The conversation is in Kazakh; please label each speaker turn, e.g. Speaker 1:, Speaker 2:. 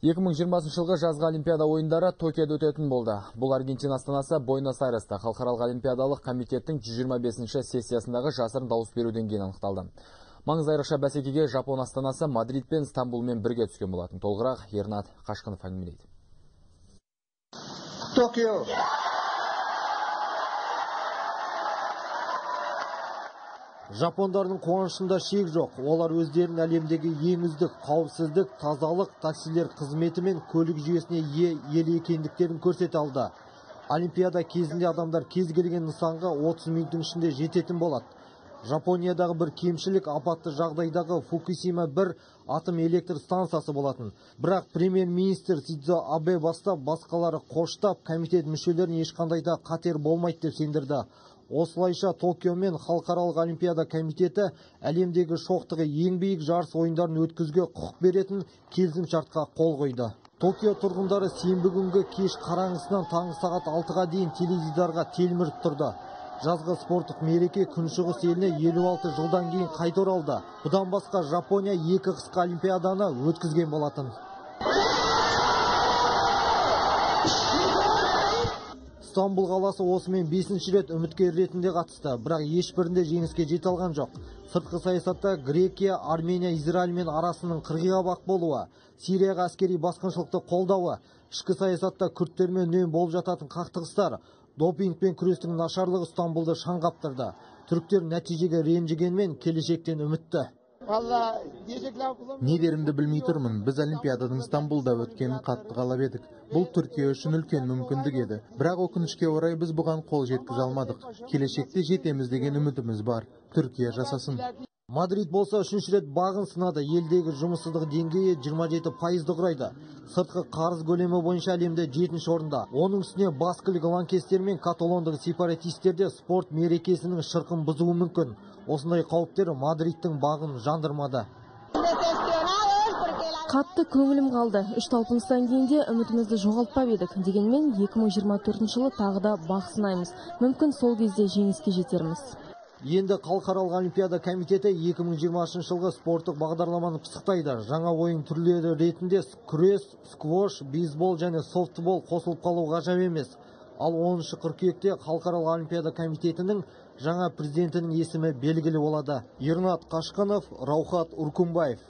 Speaker 1: 2020 жылғы жазғы Олимпиада ойындары Токиода өтетін болды. Бұл Аргентина астанасы Буэнос-Айресте халықаралық олимпиадалық комитеттің 125-ші сессиясындағы жасырын дауыс беруден кейін анықталды. Маңызды айрықша бәсекеге Жапон астанасы Мадрид пен Стамбулмен бірге түскен болатын. Толығырақ Ернат Қашқынов әңгімелейді.
Speaker 2: Токио. Жапондардың қуанышында шек жоқ. Олар өздерін әлемдегі ең үздік қауіпсіздік, тазалық, таксилер қызметі мен көлік жүйесіне ел екендіктерін көрсете алды. Олимпиада кезінде адамдар кез келген нысанға 30 минуттың ішінде жететін болады. Жапониядағы бір кемшілік апатты жағдайдағы Фукусима 1 атом электр станциясы болатын. Бірақ премьер-министр Синдзо Абэ бастап, басқалары қоштап, комитет мүшелерін ешқандай да қатер болмайды деп сендірді. Осылайша Токио мен халықаралық олимпиада комитеті әлемдегі шоқтығы ең биік жарыс ойындарын өткізуге құқық беретін келісімшартқа қол қойды. Токио тұрғындары сенбі күнгі кеш қараңғысынан таңғы сағат 6-ға дейін теледидарға телміріп тұрды. Жазғы спорттық мереке күншығыс еліне 56 жылдан кейін қайта оралды. Бұдан басқа Жапония 2 қысқы олимпиаданы өткізген болатын. Стамбул қаласы осымен 5-ші рет үміткер ретінде қатысты, бірақ ешбірінде жеңіске жете алған жоқ. Сыртқы саясатта Грекия, Армения, Израильмен арасының қырғиқабақ болуы, Сирияға әскери басқыншылықты қолдауы, ішкі саясатта күрдтермен үнемі болып жататын қақтығыстар, допингпен күрестің нашарлығы Стамбулды шаң қаптырды. Түріктер нәтижеге ренжігенмен келешектен үмітті.
Speaker 3: Не дерімді білмей тұрмын. Біз Олимпиаданың Стамбулда өткенін қатты қалап едік. Бұл Түркия үшін үлкен мүмкіндік еді. Бірақ өкінішке орай біз бұған қол жеткізе алмадық. Келешекте жетеміз деген үмітіміз бар. Түркия жасасын.
Speaker 2: Мадрид болса 3-ші рет бағын сынады. Елдегі жұмыссыздық деңгейі 27% құрайды. Сыртқы қарыз көлемі бойынша әлемде 7-ші орында. Оның үстіне баскілік лаңкестер мен каталондық сепаратистерде спорт мерекесінің шырқын бұзуы мүмкін. Осындай қауіптер Мадридтің бағын жандырмады.
Speaker 4: Қатты көңілім қалды. Үш талпыныстан кейін де үмітімізді жоғалтпап едік. Дегенмен 2024 жылы тағы да бақ сынаймыз. Мүмкін сол кезде жеңіске жетерміз.
Speaker 2: Енді халықаралық олимпиада комитеті 2020 жылғы спорттық бағдарламаны пысықтайды. Жаңа ойын түрлері ретінде күрес, сквош, бейсбол және софтбол қосылып қалу ғажап емес. Ал 10 қыркүйекте халықаралық олимпиада комитетінің жаңа президентінің есімі белгілі болады. Ернат Қашқынов, Раухат Уркумбаев.